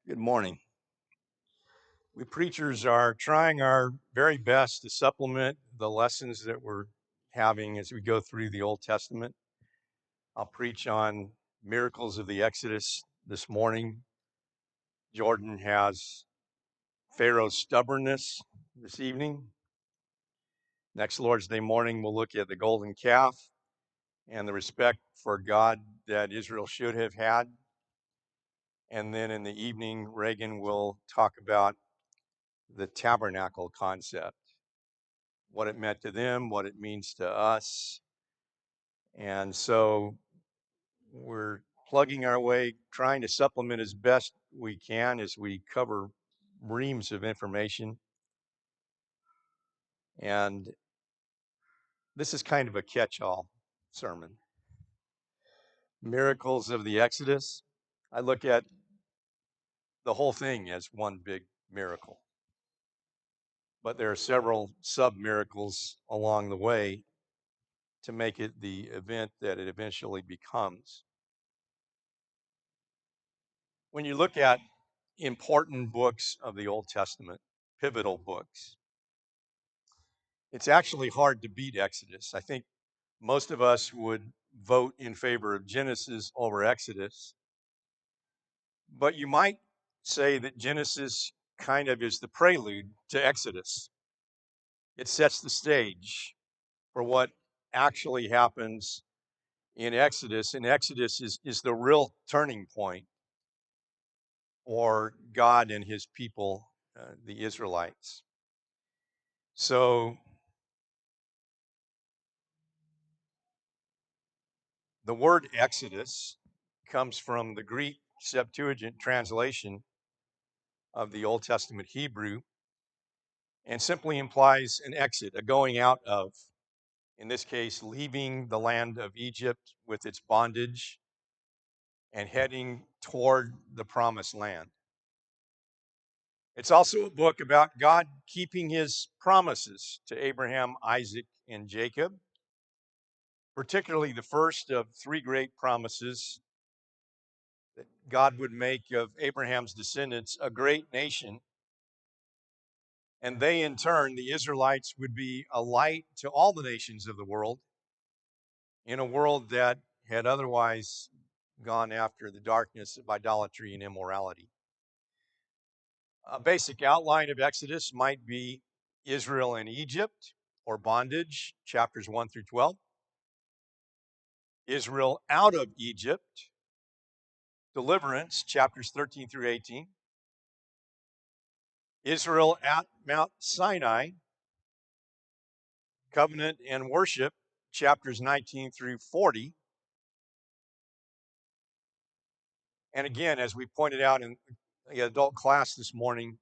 Good morning. We preachers are trying our very best to supplement the lessons that we're having as we go through the Old Testament. I'll preach on miracles of the Exodus this morning. Jordan has Pharaoh's stubbornness this evening. Next Lord's Day morning, we'll look at the golden calf and the respect for God that Israel should have had. And then in the evening, Reagan will talk about the tabernacle concept, what it meant to them, what it means to us. And so we're plugging our way, trying to supplement as best we can as we cover reams of information. And this is kind of a catch-all sermon. Miracles of the Exodus. I look at the whole thing as one big miracle. But there are several sub-miracles along the way to make it the event that it eventually becomes. When you look at important books of the Old Testament, pivotal books, it's actually hard to beat Exodus. I think most of us would vote in favor of Genesis over Exodus, but you might say that Genesis kind of is the prelude to Exodus. It sets the stage for what actually happens in Exodus, and Exodus is the real turning point for God and his people, the Israelites. So the word Exodus comes from the Greek Septuagint translation of the Old Testament Hebrew and simply implies an exit, a going out of, in this case, leaving the land of Egypt with its bondage and heading toward the promised land. It's also a book about God keeping his promises to Abraham, Isaac, and Jacob, particularly the first of three great promises that God would make of Abraham's descendants a great nation. And they, in turn, the Israelites, would be a light to all the nations of the world in a world that had otherwise gone after the darkness of idolatry and immorality. A basic outline of Exodus might be Israel and Egypt, or bondage, chapters 1 through 12. Israel out of Egypt, deliverance, chapters 13 through 18. Israel at Mount Sinai, covenant and worship, chapters 19 through 40. And again, as we pointed out in the adult class this morning,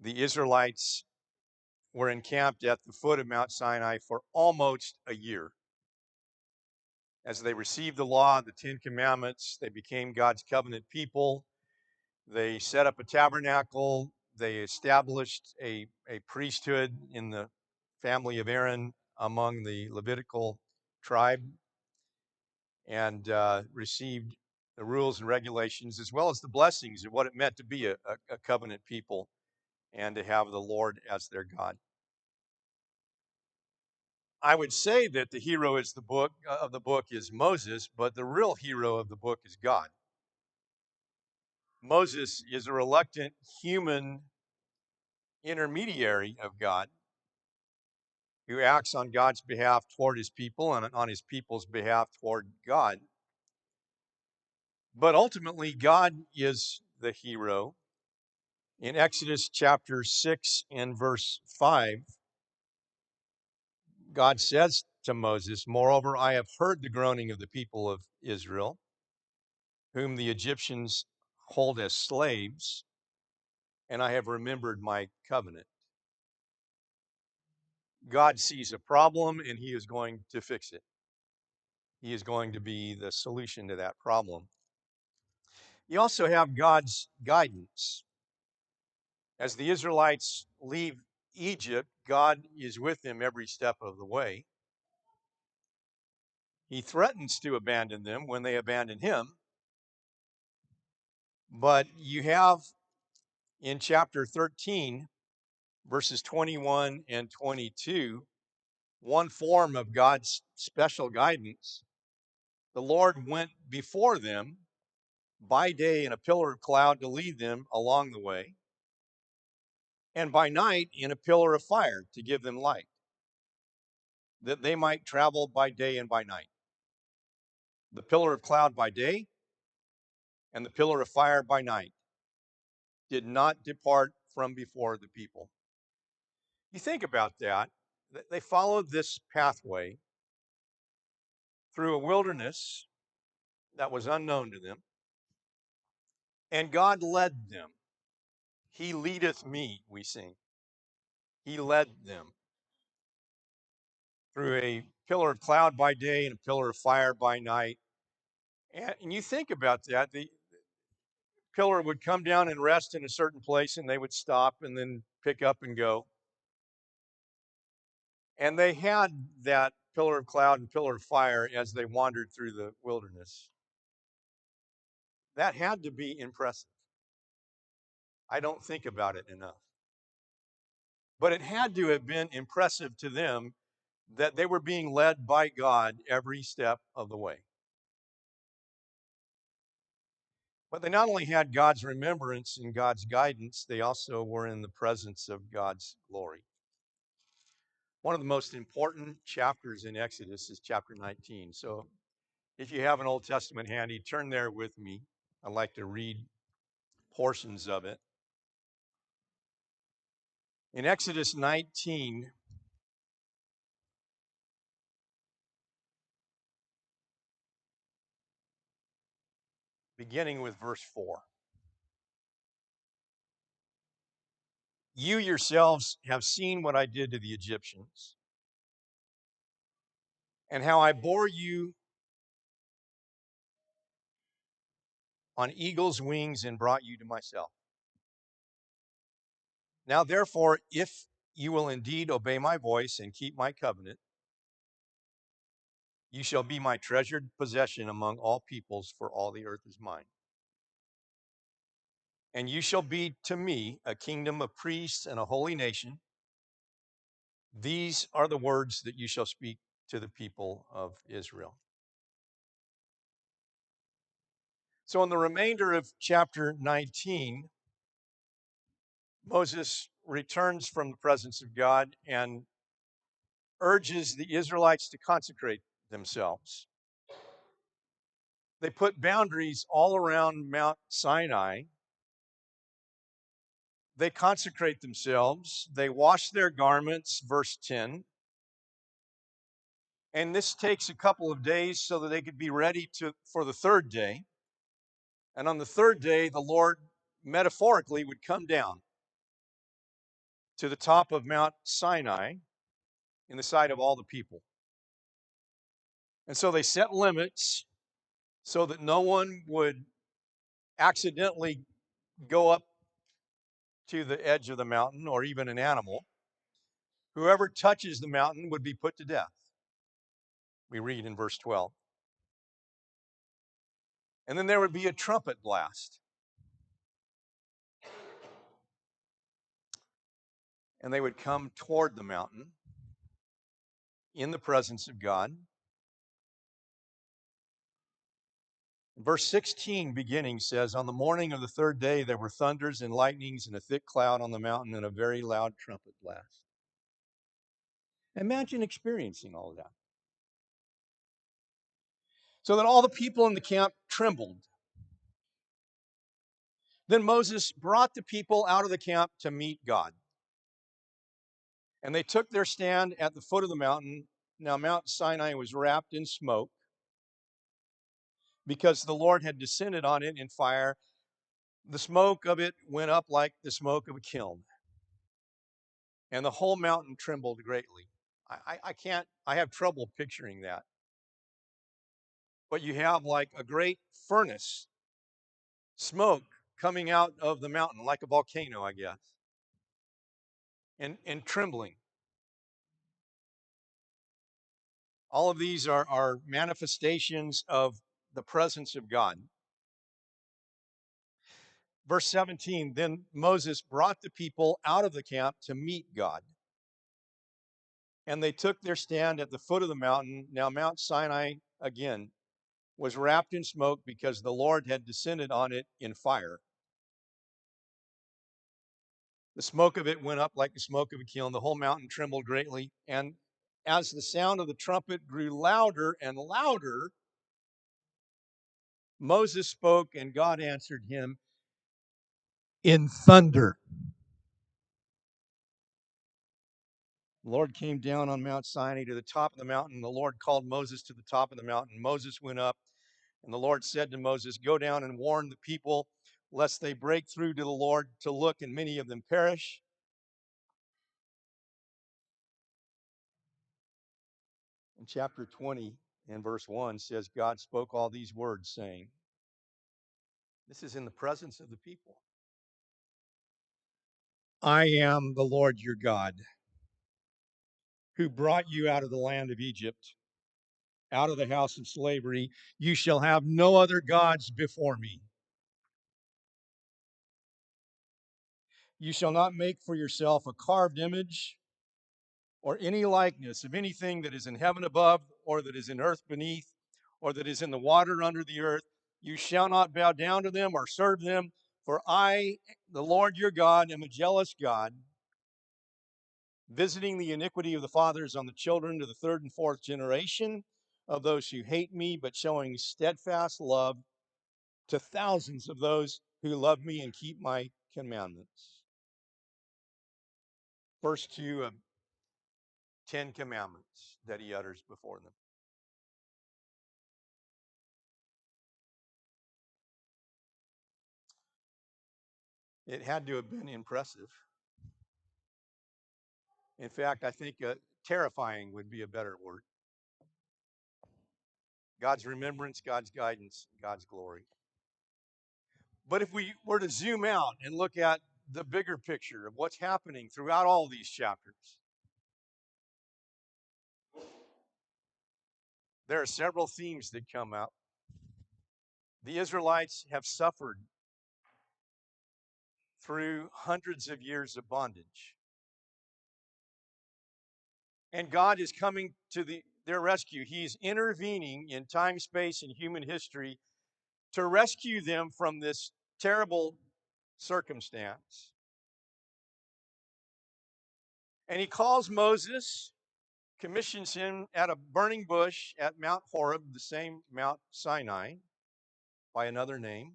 the Israelites were encamped at the foot of Mount Sinai for almost a year. As they received the law, the Ten Commandments, they became God's covenant people. They set up a tabernacle. They established a priesthood in the family of Aaron among the Levitical tribe, and received the rules and regulations as well as the blessings of what it meant to be a covenant people and to have the Lord as their God. I would say that the hero is the book is Moses, but the real hero of the book is God. Moses is a reluctant human intermediary of God who acts on God's behalf toward his people and on his people's behalf toward God. But ultimately, God is the hero. In Exodus chapter 6 and verse 5, God says to Moses, "Moreover, I have heard the groaning of the people of Israel, whom the Egyptians hold as slaves, and I have remembered my covenant." God sees a problem and he is going to fix it. He is going to be the solution to that problem. You also have God's guidance. As the Israelites leave Egypt, God is with them every step of the way. He threatens to abandon them when they abandon him. But you have in chapter 13, verses 21 and 22, one form of God's special guidance. The Lord went before them by day in a pillar of cloud to lead them along the way, and by night in a pillar of fire to give them light, that they might travel by day and by night. The pillar of cloud by day and the pillar of fire by night did not depart from before the people. You think about that. They followed this pathway through a wilderness that was unknown to them, and God led them. He leadeth me, we sing. He led them through a pillar of cloud by day and a pillar of fire by night. And you think about that, the pillar would come down and rest in a certain place, and they would stop and then pick up and go. And they had that pillar of cloud and pillar of fire as they wandered through the wilderness. That had to be impressive. I don't think about it enough. But it had to have been impressive to them that they were being led by God every step of the way. But they not only had God's remembrance and God's guidance, they also were in the presence of God's glory. One of the most important chapters in Exodus is chapter 19. So if you have an Old Testament handy, turn there with me. I'd like to read portions of it. In Exodus 19, beginning with verse 4. You yourselves have seen what I did to the Egyptians, and how I bore you on eagle's wings and brought you to myself. Now, therefore, if you will indeed obey my voice and keep my covenant, you shall be my treasured possession among all peoples, for all the earth is mine. And you shall be to me a kingdom of priests and a holy nation. These are the words that you shall speak to the people of Israel. So, in the remainder of chapter 19, Moses returns from the presence of God and urges the Israelites to consecrate themselves. They put boundaries all around Mount Sinai. They consecrate themselves. They wash their garments, verse 10. And this takes a couple of days so that they could be ready for the third day. And on the third day, the Lord metaphorically would come down to the top of Mount Sinai in the sight of all the people. And so they set limits so that no one would accidentally go up to the edge of the mountain, or even an animal. Whoever touches the mountain would be put to death. We read in verse 12. And then there would be a trumpet blast. And they would come toward the mountain in the presence of God. Verse 16 beginning says, on the morning of the third day, there were thunders and lightnings and a thick cloud on the mountain and a very loud trumpet blast. Imagine experiencing all of that. So that all the people in the camp trembled. Then Moses brought the people out of the camp to meet God. And they took their stand at the foot of the mountain. Now, Mount Sinai was wrapped in smoke because the Lord had descended on it in fire. The smoke of it went up like the smoke of a kiln. And the whole mountain trembled greatly. I have trouble picturing that. But you have like a great furnace, smoke coming out of the mountain, like a volcano, I guess, and trembling. All of these are manifestations of the presence of God. Verse 17, then Moses brought the people out of the camp to meet God. And they took their stand at the foot of the mountain. Now Mount Sinai, again, was wrapped in smoke because the Lord had descended on it in fire. The smoke of it went up like the smoke of a kiln. The whole mountain trembled greatly. And as the sound of the trumpet grew louder and louder, Moses spoke, and God answered him in thunder. The Lord came down on Mount Sinai to the top of the mountain. The Lord called Moses to the top of the mountain. Moses went up, and the Lord said to Moses, go down and warn the people, lest they break through to the Lord to look, and many of them perish. In chapter 20 and verse 1 says, God spoke all these words, saying, this is in the presence of the people. I am the Lord your God, who brought you out of the land of Egypt, out of the house of slavery. You shall have no other gods before me. You shall not make for yourself a carved image or any likeness of anything that is in heaven above, or that is in earth beneath, or that is in the water under the earth. You shall not bow down to them or serve them, for I, the Lord your God, am a jealous God, visiting the iniquity of the fathers on the children to the third and fourth generation of those who hate me, but showing steadfast love to thousands of those who love me and keep my commandments. First two of 10 commandments that he utters before them. It had to have been impressive. In fact, I think terrifying would be a better word. God's remembrance, God's guidance, God's glory. But if we were to zoom out and look at the bigger picture of what's happening throughout all these chapters, there are several themes that come up. The Israelites have suffered through hundreds of years of bondage. And God is coming to their rescue. He's intervening in time, space, and human history to rescue them from this terrible circumstance. And he calls Moses, commissions him at a burning bush at Mount Horeb, the same Mount Sinai, by another name.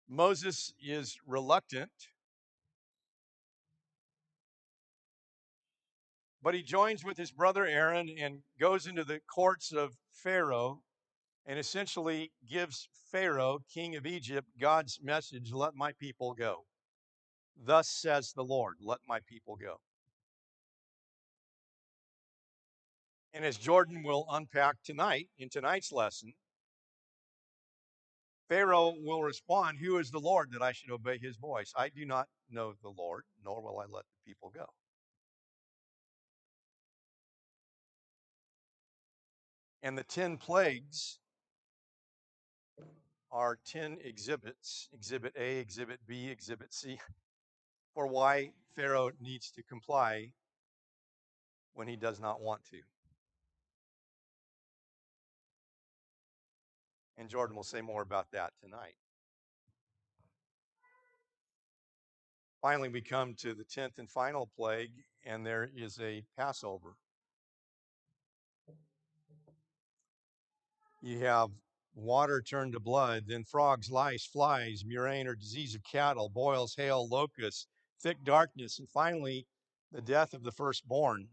Moses is reluctant, but he joins with his brother Aaron and goes into the courts of Pharaoh and essentially gives Pharaoh, king of Egypt, God's message, let my people go. Thus says the Lord, let my people go. And as Jordan will unpack tonight, in tonight's lesson, Pharaoh will respond, who is the Lord that I should obey his voice? I do not know the Lord, nor will I let the people go. And the 10 plagues are 10 exhibits, Exhibit A, Exhibit B, Exhibit C, for why Pharaoh needs to comply when he does not want to. And Jordan will say more about that tonight. Finally, we come to the 10th and final plague, and there is a Passover. You have water turned to blood, then frogs, lice, flies, murrain or disease of cattle, boils, hail, locusts, thick darkness, and finally, the death of the firstborn.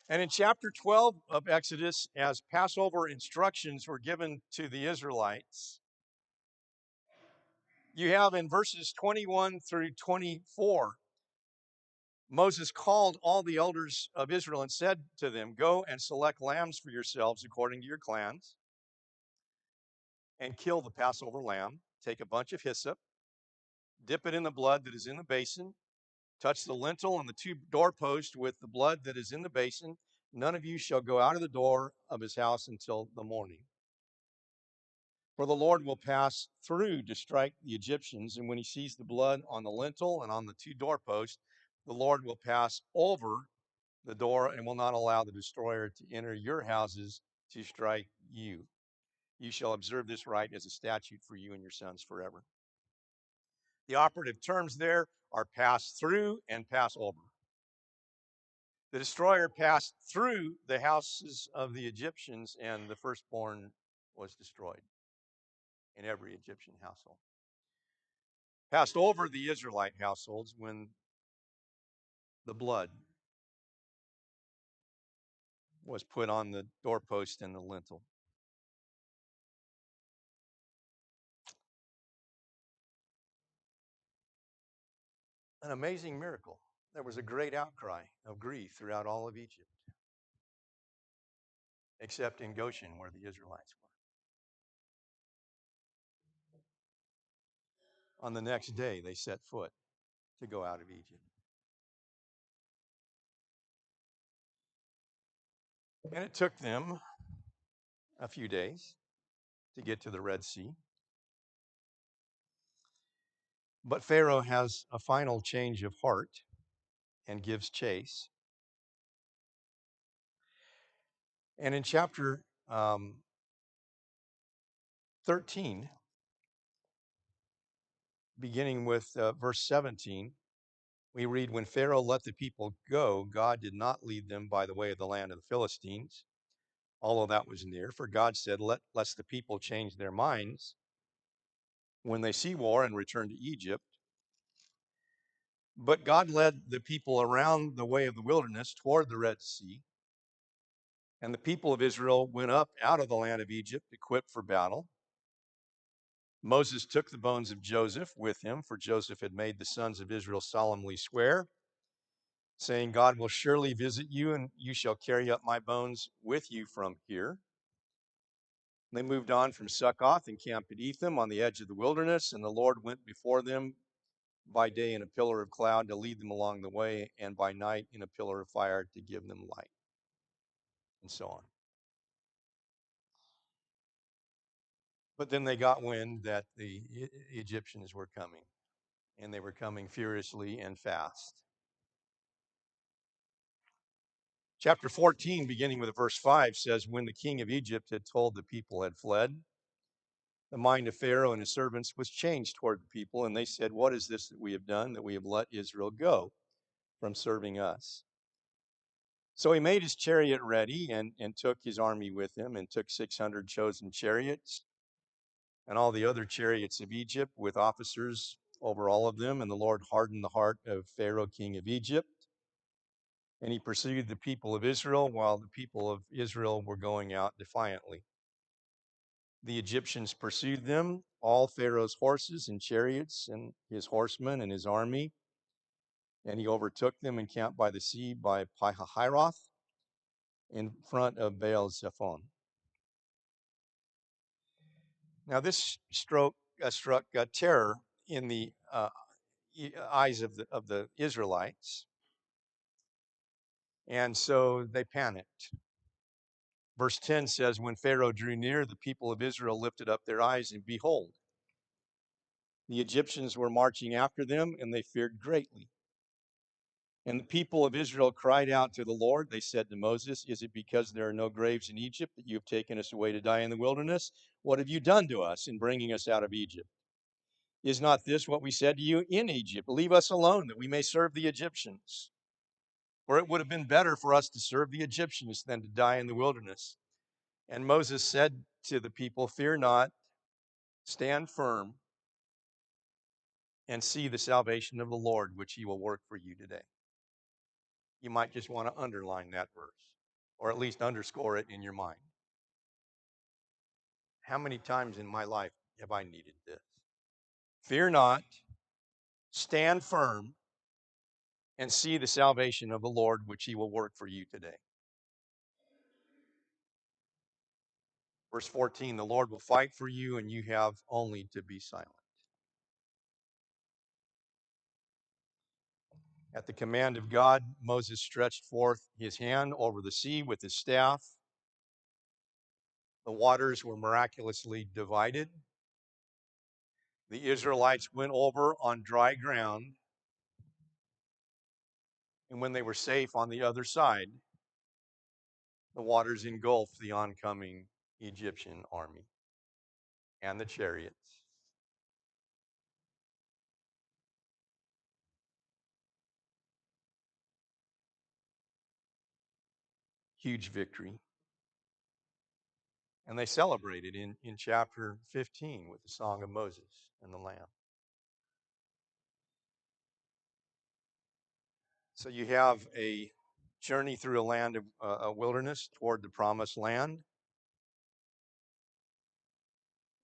And in chapter 12 of Exodus, as Passover instructions were given to the Israelites, you have in verses 21 through 24, Moses called all the elders of Israel and said to them, go and select lambs for yourselves according to your clans and kill the Passover lamb. Take a bunch of hyssop, dip it in the blood that is in the basin, touch the lintel and the two doorposts with the blood that is in the basin. None of you shall go out of the door of his house until the morning. For the Lord will pass through to strike the Egyptians, and when he sees the blood on the lintel and on the two doorposts, the Lord will pass over the door and will not allow the destroyer to enter your houses to strike you. You shall observe this rite as a statute for you and your sons forever. The operative terms there are pass through and pass over. The destroyer passed through the houses of the Egyptians, and the firstborn was destroyed in every Egyptian household. Passed over the Israelite households when the blood was put on the doorpost and the lintel. An amazing miracle. There was a great outcry of grief throughout all of Egypt, except in Goshen where the Israelites were. On the next day, they set foot to go out of Egypt. And it took them a few days to get to the Red Sea. But Pharaoh has a final change of heart and gives chase. And in chapter 13, beginning with verse 17, we read, when Pharaoh let the people go, God did not lead them by the way of the land of the Philistines, although that was near. For God said, lest the people change their minds when they see war and return to Egypt. But God led the people around the way of the wilderness toward the Red Sea. And the people of Israel went up out of the land of Egypt, equipped for battle. Moses took the bones of Joseph with him, for Joseph had made the sons of Israel solemnly swear, saying, God will surely visit you, and you shall carry up my bones with you from here. They moved on from Succoth and camped at Etham on the edge of the wilderness, and the Lord went before them by day in a pillar of cloud to lead them along the way, and by night in a pillar of fire to give them light, and so on. But then they got wind that the Egyptians were coming, and they were coming furiously and fast. Chapter 14, beginning with verse 5, says, when the king of Egypt had told the people had fled, the mind of Pharaoh and his servants was changed toward the people, and they said, what is this that we have done, that we have let Israel go from serving us? So he made his chariot ready and took his army with him, and took 600 chosen chariots and all the other chariots of Egypt with officers over all of them. And the Lord hardened the heart of Pharaoh, king of Egypt. And he pursued the people of Israel while the people of Israel were going out defiantly. The Egyptians pursued them, all Pharaoh's horses and chariots and his horsemen and his army. And he overtook them and camped by the sea by Pihahiroth in front of Baal Zephon. Now this struck terror in the eyes of the Israelites, and so they panicked. Verse 10 says, when Pharaoh drew near, the people of Israel lifted up their eyes, and behold, the Egyptians were marching after them, and they feared greatly. And the people of Israel cried out to the Lord. They said to Moses, is it because there are no graves in Egypt that you have taken us away to die in the wilderness? What have you done to us in bringing us out of Egypt? Is not this what we said to you in Egypt? Leave us alone that we may serve the Egyptians. For it would have been better for us to serve the Egyptians than to die in the wilderness. And Moses said to the people, fear not, stand firm, and see the salvation of the Lord, which he will work for you today. You might just want to underline that verse, or at least underscore it in your mind. How many times in my life have I needed this? Fear not, stand firm, and see the salvation of the Lord, which he will work for you today. Verse 14, the Lord will fight for you, and you have only to be silent. At the command of God, Moses stretched forth his hand over the sea with his staff, The waters were miraculously divided. The Israelites went over on dry ground, and when they were safe on the other side, the waters engulfed the oncoming Egyptian army and the chariots. Huge victory. And they celebrated in chapter 15 with the Song of Moses and the Lamb. So you have a journey through a land of a wilderness toward the promised land.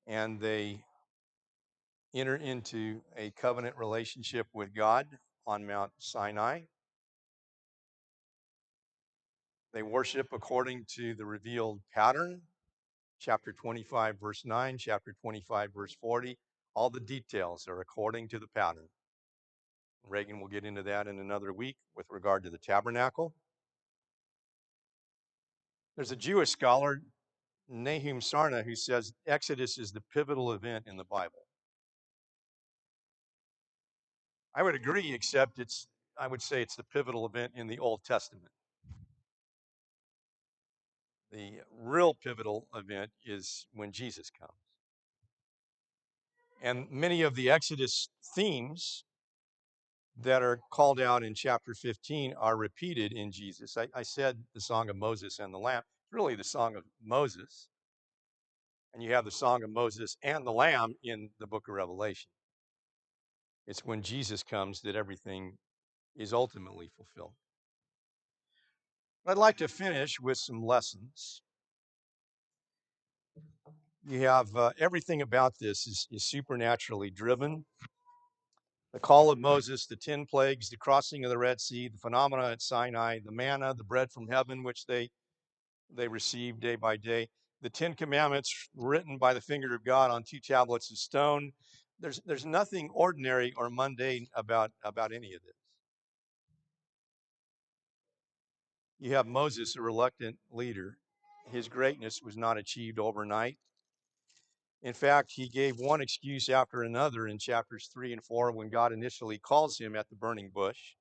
And they enter into a covenant relationship with God on Mount Sinai. They worship according to the revealed pattern, chapter 25, verse 9, chapter 25, verse 40. All the details are according to the pattern. Reagan will get into that in another week with regard to the tabernacle. There's a Jewish scholar, Nahum Sarna, who says Exodus is the pivotal event in the Bible. I would agree, except I would say it's the pivotal event in the Old Testament. The real pivotal event is when Jesus comes. And many of the Exodus themes that are called out in chapter 15 are repeated in Jesus. I said the Song of Moses and the Lamb. It's really the Song of Moses. And you have the Song of Moses and the Lamb in the book of Revelation. It's when Jesus comes that everything is ultimately fulfilled. I'd like to finish with some lessons. You have everything about this is supernaturally driven. The call of Moses, the 10 plagues, the crossing of the Red Sea, the phenomena at Sinai, the manna, the bread from heaven, which they received day by day, the 10 commandments written by the finger of God on 2 tablets of stone. There's nothing ordinary or mundane about any of this. You have Moses, a reluctant leader. His greatness was not achieved overnight. In fact, he gave one excuse after another in chapters 3 and 4 when God initially calls him at the burning bush.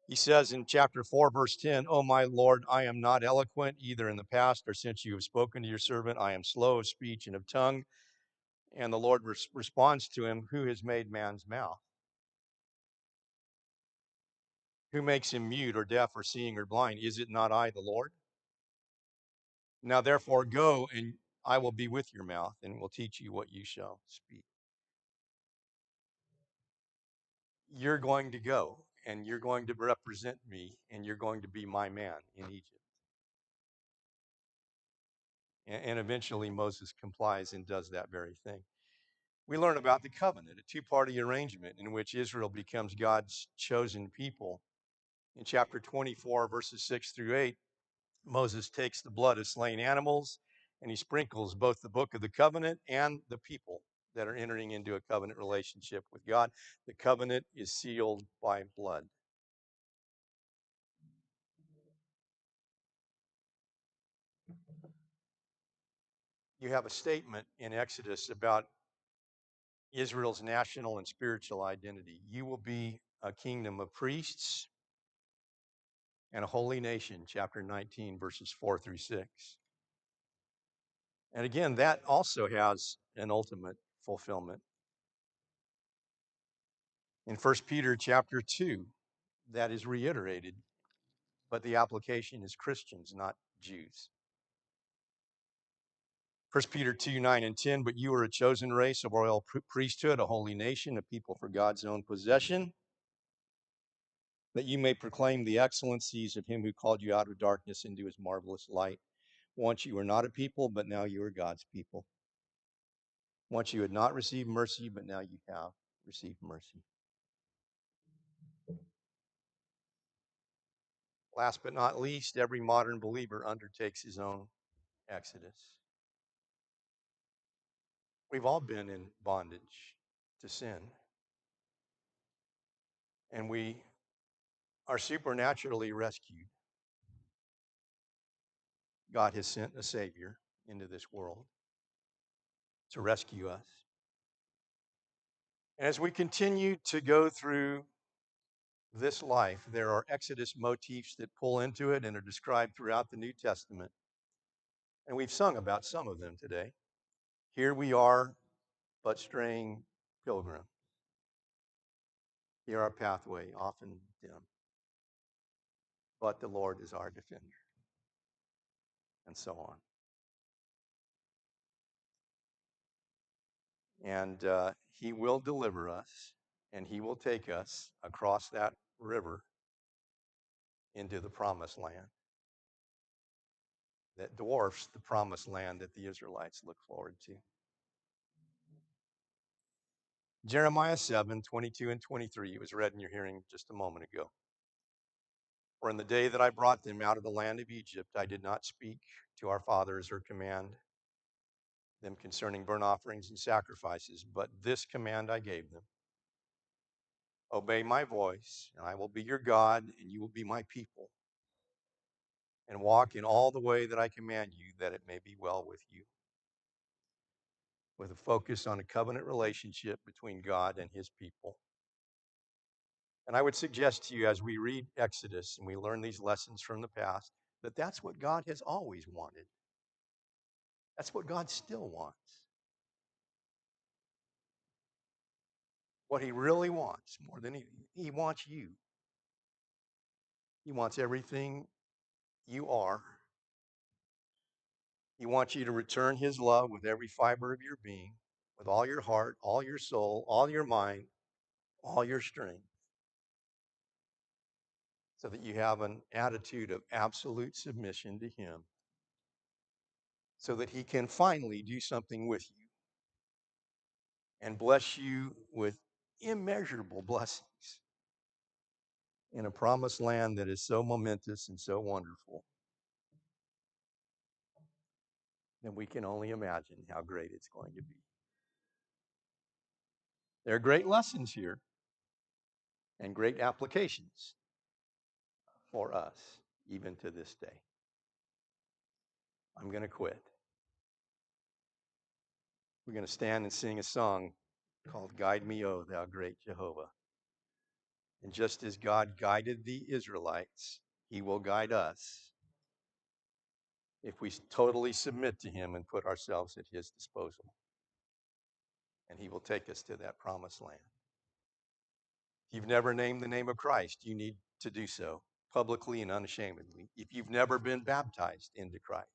He says in chapter 4, verse 10, "Oh, my Lord, I am not eloquent either in the past or since you have spoken to your servant. I am slow of speech and of tongue." And the Lord responds to him, "Who has made man's mouth? Who makes him mute or deaf or seeing or blind? Is it not I, the Lord? Now therefore go, and I will be with your mouth and will teach you what you shall speak." You're going to go and you're going to represent me and you're going to be my man in Egypt. And eventually Moses complies and does that very thing. We learn about the covenant, a two-party arrangement in which Israel becomes God's chosen people. In chapter 24, verses 6 through 8, Moses takes the blood of slain animals and he sprinkles both the book of the covenant and the people that are entering into a covenant relationship with God. The covenant is sealed by blood. You have a statement in Exodus about Israel's national and spiritual identity. You will be a kingdom of priests and a holy nation, chapter 19, verses 4 through 6. And again, that also has an ultimate fulfillment. In 1 Peter chapter 2, that is reiterated, but the application is Christians, not Jews. 1 Peter 2, 9 and 10, "But you are a chosen race, a royal priesthood, a holy nation, a people for God's own possession, that you may proclaim the excellencies of him who called you out of darkness into his marvelous light. Once you were not a people, but now you are God's people. Once you had not received mercy, but now you have received mercy." Last but not least, every modern believer undertakes his own exodus. We've all been in bondage to sin, and we are supernaturally rescued. God has sent a Savior into this world to rescue us. And as we continue to go through this life, there are Exodus motifs that pull into it and are described throughout the New Testament. And we've sung about some of them today. Here we are, but straying pilgrim. Here our pathway, often dim. But the Lord is our defender. And so on. And he will deliver us, and he will take us across that river into the promised land that dwarfs the promised land that the Israelites look forward to. Jeremiah 7:22 and 23 was read in your hearing just a moment ago. For in the day that I brought them out of the land of Egypt, I did not speak to our fathers or command them concerning burnt offerings and sacrifices, but this command I gave them. Obey my voice, and I will be your God, and you will be my people. And walk in all the way that I command you, that it may be well with you. With a focus on a covenant relationship between God and his people. And I would suggest to you, as we read Exodus and we learn these lessons from the past, that that's what God has always wanted. That's what God still wants. What he really wants, more than anything, he wants you. He wants everything you are. He wants you to return his love with every fiber of your being, with all your heart, all your soul, all your mind, all your strength, so that you have an attitude of absolute submission to him, so that he can finally do something with you and bless you with immeasurable blessings in a promised land that is so momentous and so wonderful that we can only imagine how great it's going to be. There are great lessons here and great applications for us, even to this day. I'm going to quit. We're going to stand and sing a song called Guide Me, O Thou Great Jehovah. And just as God guided the Israelites, he will guide us if we totally submit to him and put ourselves at his disposal. And he will take us to that promised land. If you've never named the name of Christ, you need to do so publicly and unashamedly. If you've never been baptized into Christ,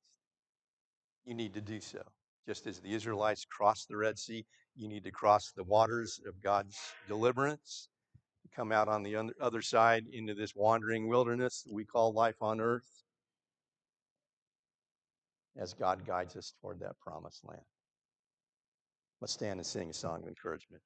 you need to do so. Just as the Israelites crossed the Red Sea, you need to cross the waters of God's deliverance, come out on the other side into this wandering wilderness that we call life on earth, as God guides us toward that promised land. Let's stand and sing a song of encouragement.